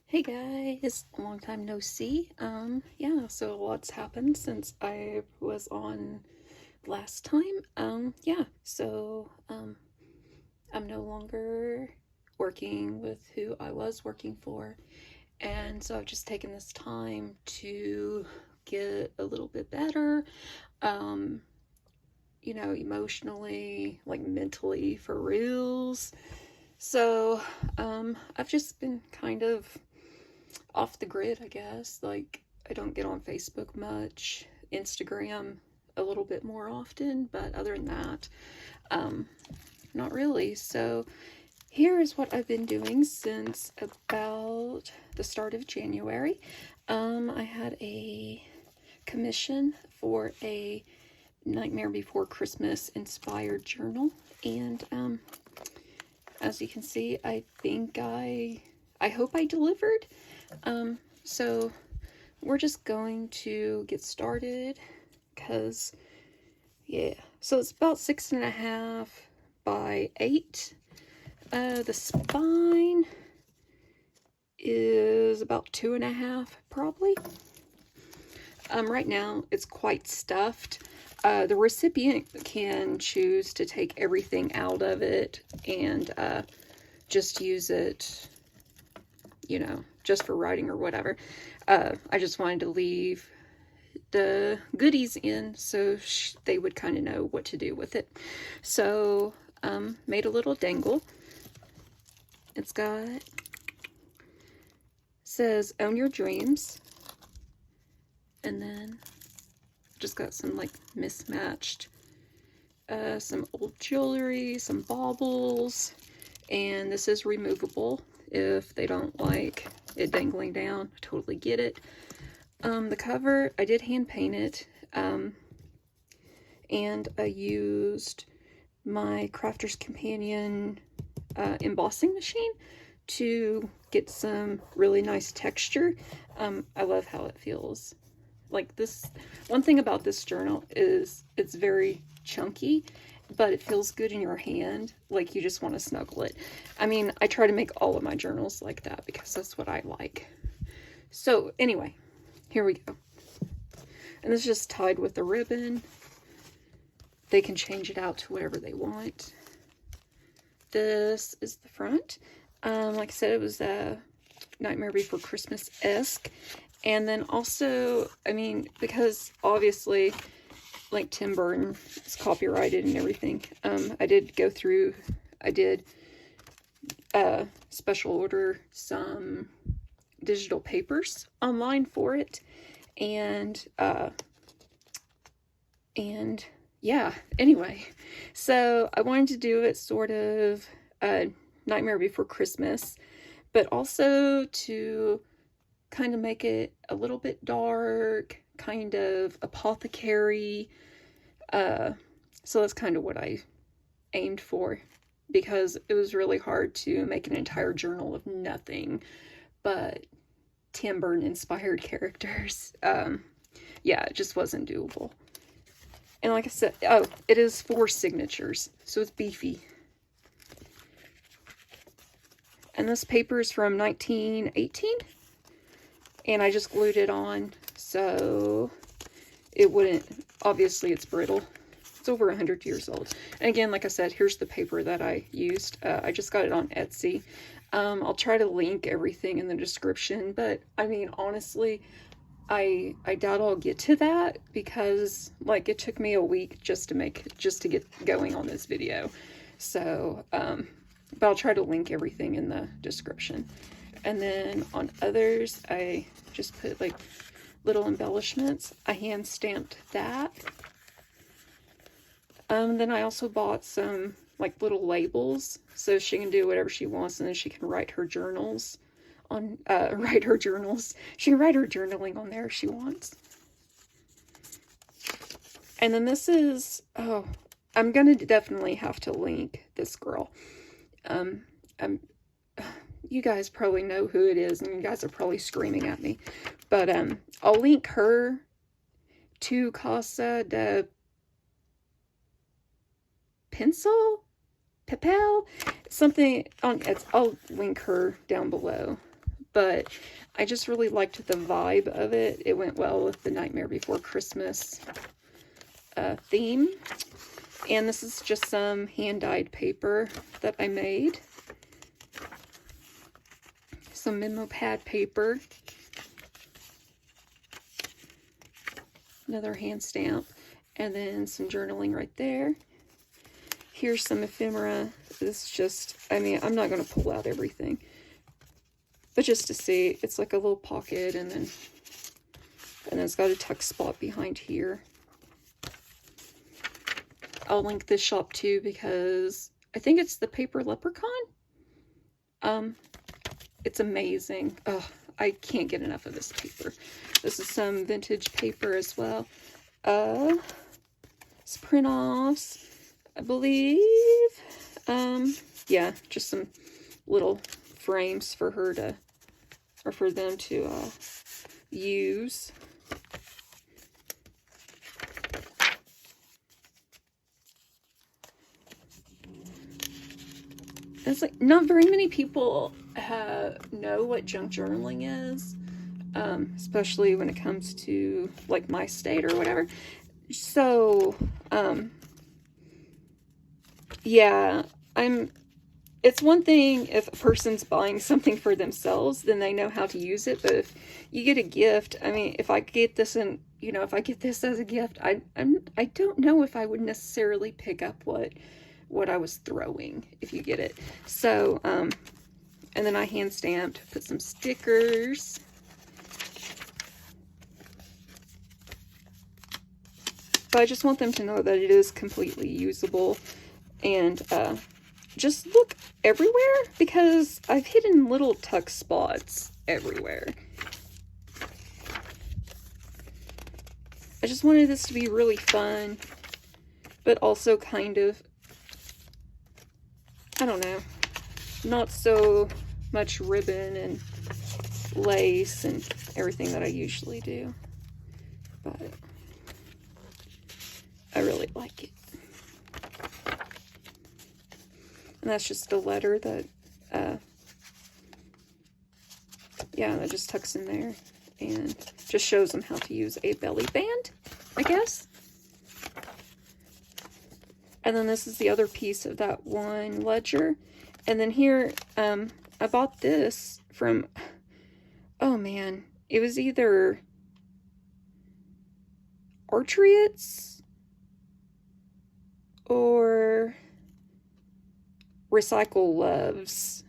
Hey guys, long time no see. Yeah, so a lot's happened since I was on last time. I'm no longer working with who I was working for, and so I've just taken this time to get a little bit better, um, emotionally, like mentally for reals. So, I've just been kind of off the grid, I guess. Like, I don't get on Facebook much, Instagram a little bit more often, but other than that, um, not really. So, here is what I've been doing since about the start of January. I had a commission for a Nightmare Before Christmas inspired journal, and as you can see, I hope I delivered. So we're just going to get started because, yeah. So it's about 6.5 by 8. The spine is about 2.5, probably. Right now it's quite stuffed. The recipient can choose to take everything out of it and just use it, just for writing or whatever. I just wanted to leave the goodies in so they would kind of know what to do with it. So, made a little dangle. It's says own your dreams, and then just got some like mismatched, some old jewelry, some baubles, and this is removable if they don't like it dangling down. I totally get it. The cover, I did hand paint it, and I used my Crafter's Companion embossing machine to get some really nice texture. I love how it feels. Like this, one thing about this journal is it's very chunky, but it feels good in your hand, like you just want to snuggle it. I mean, I try to make all of my journals like that because that's what I like. So anyway, here we go. And this is just tied with a ribbon. They can change it out to whatever they want. This is the front. Like I said, it was a Nightmare Before Christmas-esque. And then also, I mean, because obviously, like Tim Burton is copyrighted and everything, I did special order some digital papers online for it, and yeah, anyway, so I wanted to do it sort of Nightmare Before Christmas, but also to kind of make it a little bit dark, kind of apothecary. So that's kind of what I aimed for, because it was really hard to make an entire journal of nothing but Tim Burton inspired characters. Yeah, it just wasn't doable. And like I said, oh, it is 4 signatures, so it's beefy. And this paper is from 1918, and I just glued it on so it wouldn't, obviously it's brittle. It's over 100 years old. And again, like I said, here's the paper that I used. I just got it on Etsy. I'll try to link everything in the description, but I mean, honestly, I doubt I'll get to that because like it took me a week just to get going on this video. So, but I'll try to link everything in the description. And then on others, I just put like little embellishments. I hand stamped that. Then I also bought some like little labels so she can do whatever she wants, and then she can write her journals on, she can write her journaling on there if she wants. And then this is, oh, I'm gonna definitely have to link this girl. You guys probably know who it is, and you guys are probably screaming at me, but I'll link her to Casa de Papel, something on, I'll link her down below. but I just really liked the vibe of it. It went well with the Nightmare Before Christmas theme. And this is just some hand-dyed paper that I made. Some memo pad paper. Another hand stamp. And then some journaling right there. Here's some ephemera. This is just, I mean, I'm not going to pull out everything. But just to see, it's like a little pocket, and then it's got a tuck spot behind here. I'll link this shop too because I think it's the Paper Leprechaun. It's amazing. Oh, I can't get enough of this paper. This is some vintage paper as well. It's print-offs, I believe. Yeah, just some little frames for her to, or for them to use. It's like not very many people know what junk journaling is, especially when it comes to like my state or whatever. So, yeah, it's one thing if a person's buying something for themselves, then they know how to use it. But if you get a gift, I mean, if I get this and, you know, if I get this as a gift, I don't know if I would necessarily pick up what I was throwing, if you get it. So, and then I hand stamped, put some stickers. But I just want them to know that it is completely usable. And just look everywhere, because I've hidden little tuck spots everywhere. I just wanted this to be really fun, but also kind of, I don't know, not so much ribbon and lace and everything that I usually do. But I really like it. And that's just a letter that, yeah, that just tucks in there and just shows them how to use a belly band, I guess. And then this is the other piece of that one ledger. And then here, I bought this from, oh man, it was either Archeryets or Recycle Loves.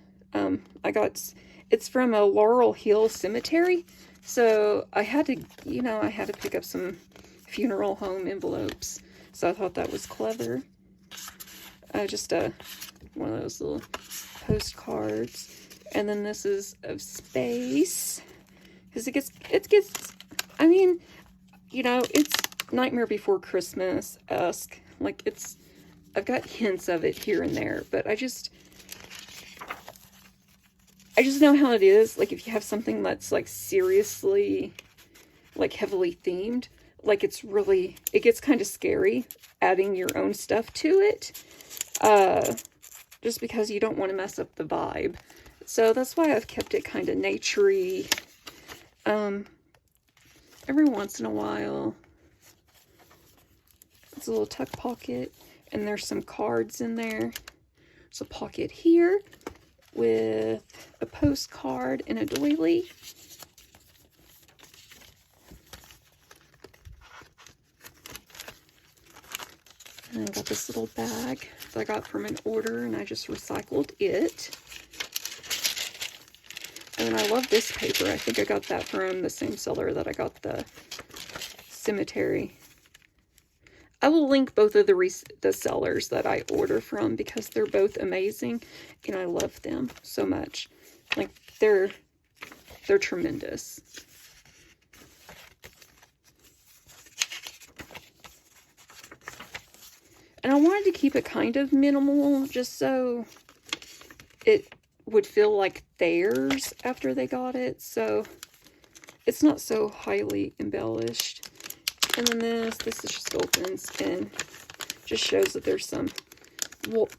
It's from a Laurel Hill cemetery. So I had to, you know, I had to pick up some funeral home envelopes. So I thought that was clever. Just one of those little postcards. And then this is of space. Because it gets, I mean, you know, it's Nightmare Before Christmas-esque. Like, I've got hints of it here and there, but I just know how it is. Like, if you have something that's, like, seriously, like, heavily themed, like, it gets kind of scary adding your own stuff to it. Just because you don't want to mess up the vibe. So that's why I've kept it kind of nature-y. Every once in a while, it's a little tuck pocket, and there's some cards in there. There's a pocket here with a postcard and a doily. And I got this little bag that I got from an order, and I just recycled it. And I love this paper. I think I got that from the same seller that I got the cemetery. I will link both of the sellers that I order from because they're both amazing, and I love them so much. Like, they're tremendous. And I wanted to keep it kind of minimal, just so it would feel like theirs after they got it. So it's not so highly embellished. And then this is just opens and just shows that there's some,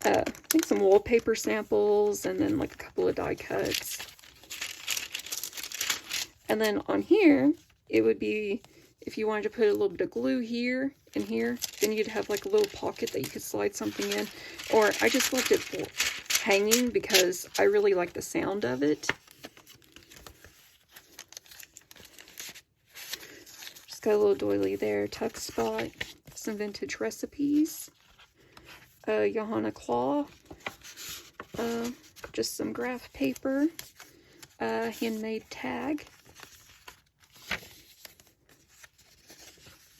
I think some wallpaper samples, and then like a couple of die cuts. And then on here, it would be, if you wanted to put a little bit of glue here and here, then you'd have like a little pocket that you could slide something in. Or I just left it hanging because I really like the sound of it. Just got a little doily there, tuck spot, some vintage recipes, Johanna claw, just some graph paper, handmade tag,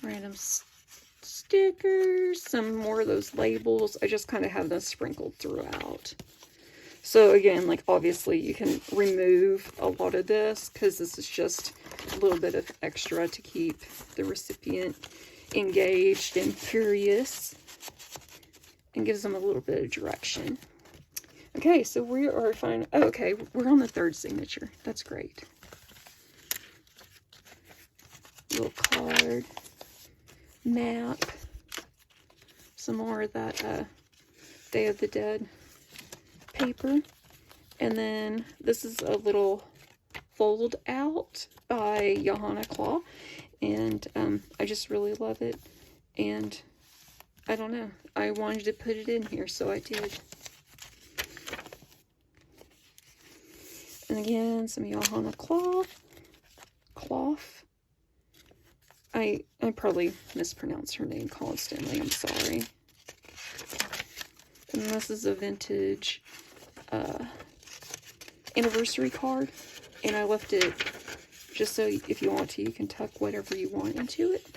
random stickers, some more of those labels. I just kind of have those sprinkled throughout. So again, like obviously you can remove a lot of this because this is just a little bit of extra to keep the recipient engaged and curious and gives them a little bit of direction. Okay, so we are fine. Oh, okay, we're on the third signature. That's great. Little card, map, some more of that Day of the Dead paper, and then this is a little fold out by Johanna Claw, and I just really love it, and I don't know, I wanted to put it in here, so I did. And again, some Johanna cloth. I probably mispronounce her name constantly, I'm sorry. And this is a vintage anniversary card, and I left it just so if you want to, you can tuck whatever you want into it.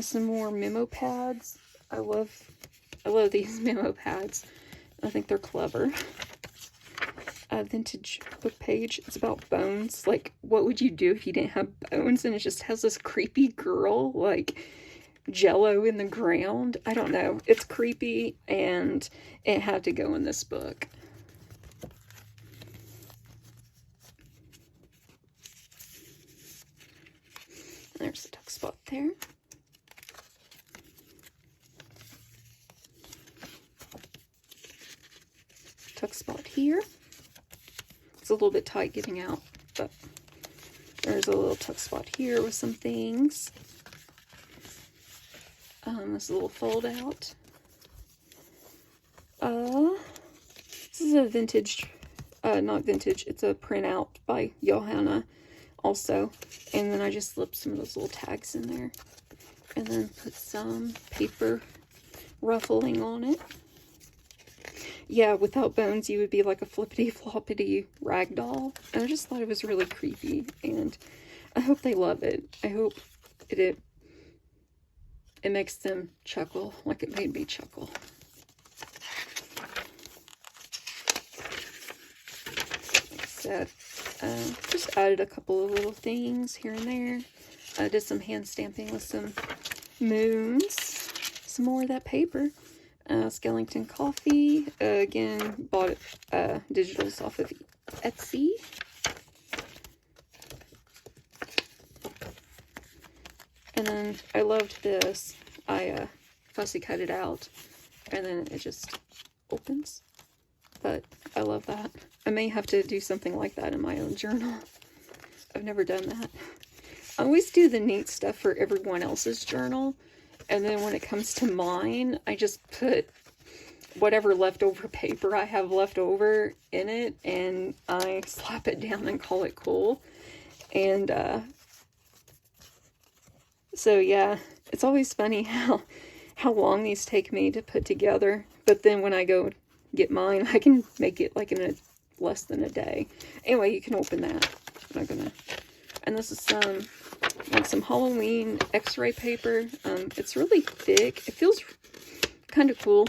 Some more memo pads. I love these memo pads. I think they're clever. Vintage book page. It's about bones. Like, what would you do if you didn't have bones? And it just has this creepy girl, like, jello in the ground. I don't know. It's creepy, and it had to go in this book. There's the tuck spot there. Tuck spot here. It's a little bit tight getting out, but there's a little tuck spot here with some things. This little fold out. This is a vintage, not vintage, it's a printout by Johanna also. And then I just slipped some of those little tags in there. And then put some paper ruffling on it. Yeah, without bones, you would be like a flippity-floppity rag doll. And I just thought it was really creepy, and I hope they love it. I hope it makes them chuckle like it made me chuckle. Like I said, just added a couple of little things here and there. I did some hand stamping with some moons. Some more of that paper. Skellington coffee. Again, bought digitals off of Etsy. And then I loved this. I fussy cut it out, and then it just opens. But I love that. I may have to do something like that in my own journal. I've never done that. I always do the neat stuff for everyone else's journal. And then when it comes to mine, I just put whatever leftover paper I have left over in it, and I slap it down and call it cool. And so yeah, it's always funny how long these take me to put together. But then when I go get mine, I can make it like in less than a day. Anyway, you can open that. I'm not gonna. And this is some Halloween x-ray paper. It's really thick. It feels kind of cool.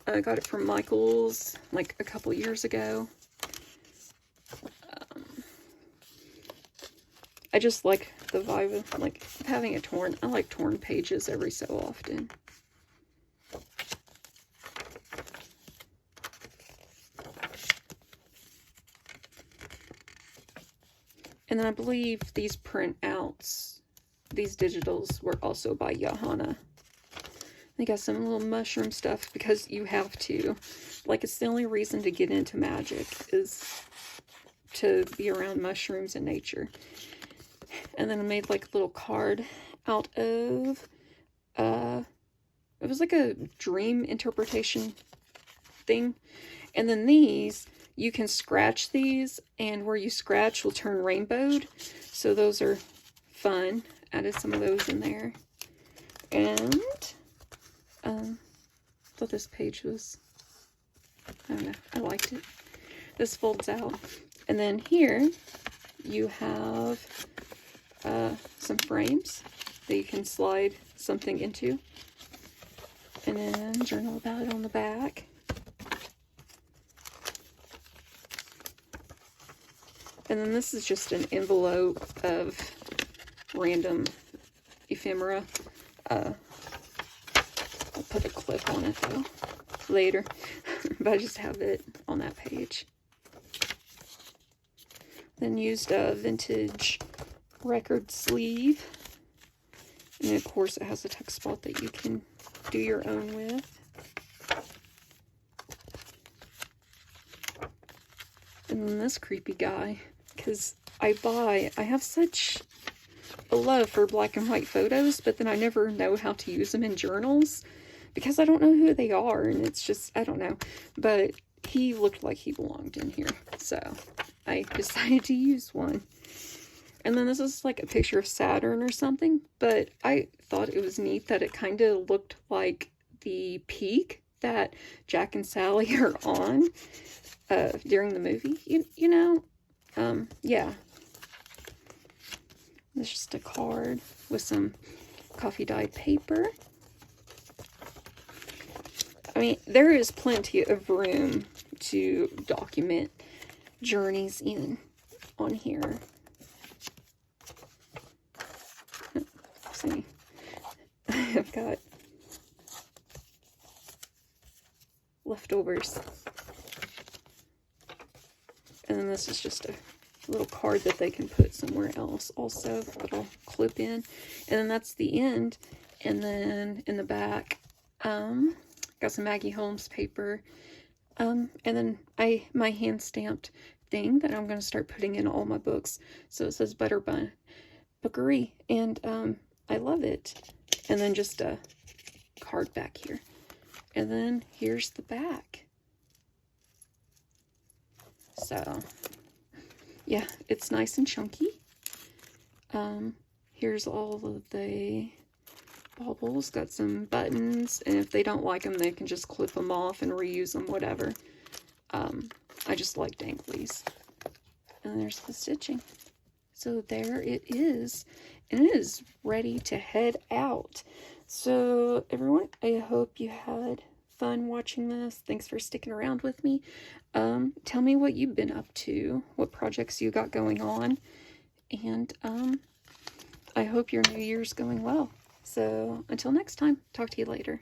I got it from Michael's like a couple years ago. I just like the vibe of like having it torn. I like torn pages every so often. And then I believe these printouts, these digitals, were also by Johanna. They got some little mushroom stuff because you have to. Like, it's the only reason to get into magic is to be around mushrooms and nature. And then I made like a little card out of, it was like a dream interpretation thing. And then these, you can scratch these, and where you scratch will turn rainbowed. So those are fun. Added some of those in there. And thought this page was, I don't know, I liked it. This folds out. And then here you have some frames that you can slide something into. And then journal about it on the back. And then this is just an envelope of random ephemera. I'll put a clip on it though later, but I just have it on that page. Then used a vintage record sleeve, and of course it has a tuck spot that you can do your own with. And then this creepy guy, because I have such a love for black and white photos, but then I never know how to use them in journals because I don't know who they are, and it's just, I don't know. But he looked like he belonged in here, so I decided to use one. And then this is like a picture of Saturn or something, but I thought it was neat that it kind of looked like the peak that Jack and Sally are on during the movie, you know? Yeah. It's just a card with some coffee dyed paper. I mean, there is plenty of room to document journeys on here. Let's see. I've got leftovers. And then this is just a little card that they can put somewhere else also, that'll clip in. And then that's the end. And then in the back, got some Maggie Holmes paper. And then my hand stamped thing that I'm going to start putting in all my books. So it says Butter Bun Bookery, and I love it. And then just a card back here. And then here's the back. So yeah, it's nice and chunky. Here's all of the baubles. Got some buttons, and if they don't like them, they can just clip them off and reuse them, whatever. I just like danglies. And there's the stitching. So there it is. And it is ready to head out. So everyone, I hope you had fun watching this. Thanks for sticking around with me. Tell me what you've been up to, what projects you got going on, and I hope your New Year's going well. So until next time, talk to you later.